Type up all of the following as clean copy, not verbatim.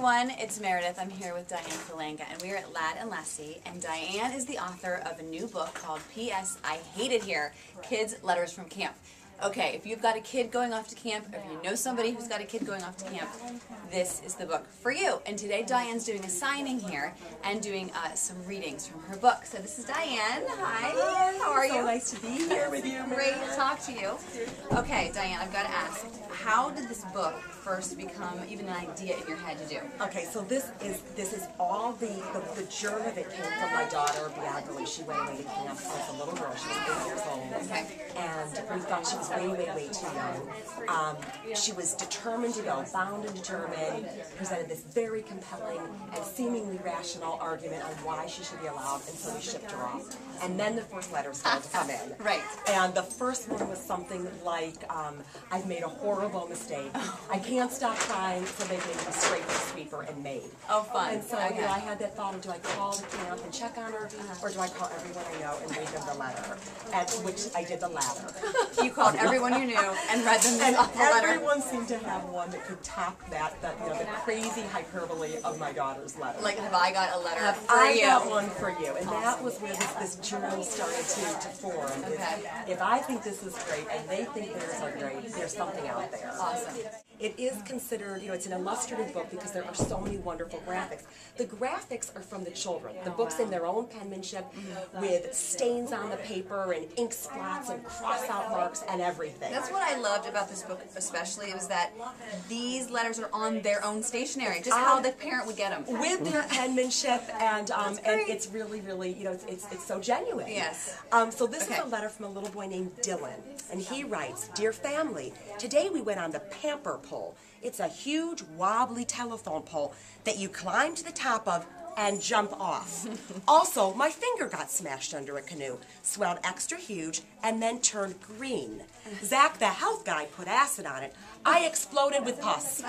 everyone, it's Meredith. I'm here with Diane Falanga, and we're at Lad and Lassie, and Diane is the author of a new book called P.S. I Hate It Here, Kids' Letters from Camp. Okay, if you've got a kid going off to camp, or if you know somebody who's got a kid going off to camp, this is the book for you. And today Diane's doing a signing here and doing some readings from her book. So this is Diane. Hi. How are you? So nice to be here with you. Great to talk to you. Okay, Diane, I've got to ask, how did this book first become even an idea in your head to do? Okay, so this is all the journey that came from my daughter, Bianca. She went away to camp as a little girl. She was 8 years old. Okay. And we thought she was way too young. She was determined to go, bound and determined, presented this very compelling and seemingly rational argument on why she should be allowed, and so we shipped her off. And then the first letters started to come in. Right. And the first one was something like, I've made a horrible mistake. I can't stop crying, so they made me scrape the sweeper and maid. Oh, fun. And so okay. I had that thought of, do I call the camp and check on her, or do I call everyone I know and read them the letter? At which I did the latter. You called everyone you knew and read them the letter. Everyone seemed to have one that could top that, the crazy hyperbole of my daughter's letter. Like, have I got a letter for I you? got one for you, and that was where this journey started to form. Okay. If I think this is great and they think theirs are great, there's something out there. Awesome. It is considered, it's an illustrative book because there are so many wonderful graphics. The graphics are from the children. The book's in their own penmanship with stains on the paper and ink spots and cross-out marks and everything. That's what I loved about this book especially, was that these letters are on their own stationery, just how the parent would get them. With their penmanship, and it's really, it's so genuine. Yes. So this is a letter from a little boy named Dylan, and he writes, "Dear family, today we went on the Pamper pole. It's a huge wobbly telephone pole that you climb to the top of and jump off. Also, my finger got smashed under a canoe, swelled extra huge, and then turned green. Zach, the health guy, put acid on it. I exploded with pus.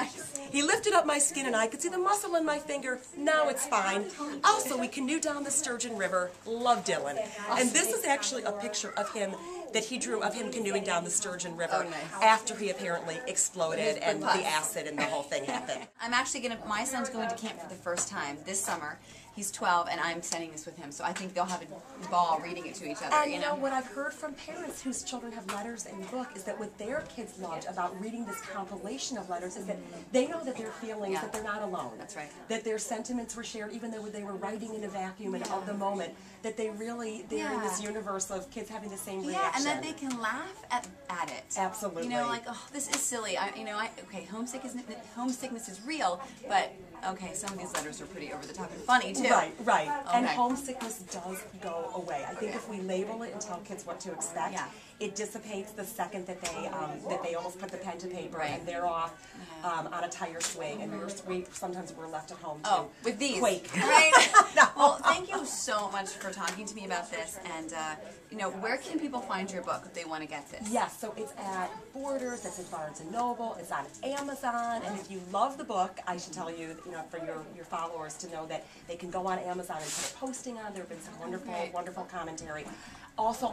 He lifted up my skin and I could see the muscle in my finger. Now it's fine. Also, we canoed down the Sturgeon River. Love, Dylan." And this is actually a picture of him that he drew of him canoeing down the Sturgeon River after he apparently exploded and the acid and the whole thing happened. I'm actually my son's going to camp for the first time this summer. He's 12, and I'm sending this with him, so I think they'll have a ball reading it to each other. And you know what I've heard from parents whose children have letters in the book is that what their kids loved about reading this compilation of letters is that they know that their feelings, that they're not alone. That's right. That their sentiments were shared, even though they were writing in a vacuum and of the moment, that they're in this universe of kids having the same reaction. Yeah, and that they can laugh at it. Absolutely. You know, like, oh, this is silly. Okay, homesickness is real, but okay, some of these letters are pretty over the top and funny too. Right. Okay. And homesickness does go away. I think if we label it and tell kids what to expect, it dissipates the second that they almost put the pen to paper and they're off on a tire swing, and sometimes we're left at home to with these quake. Right. Well, thank you so much for talking to me about this, and where can people find your book if they want to get this? Yes, so it's at Borders, it's at Barnes & Noble, it's on Amazon, and if you love the book, I should tell you, for your followers to know that they can go on Amazon and put a posting on. There have been some wonderful commentary. Also,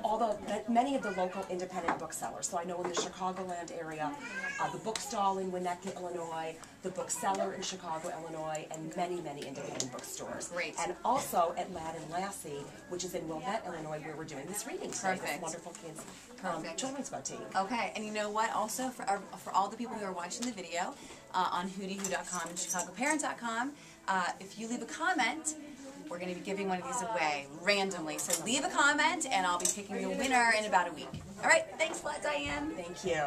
many of the local independent booksellers. So I know in the Chicagoland area, the Bookstall in Winnetka, Illinois, the Bookseller in Chicago, Illinois, and many independent bookstores. Great. And also at Lad and Lassie, which is in Wilmette, Illinois, where we're doing this reading today. Perfect. This wonderful kids children's boutique. Okay, and you know what? Also, for all the people who are watching the video on hootyhoo.com and chicagoparent.com, if you leave a comment, we're going to be giving one of these away randomly. So leave a comment, and I'll be picking the winner in about a week. All right, thanks a lot, Diane. Thank you.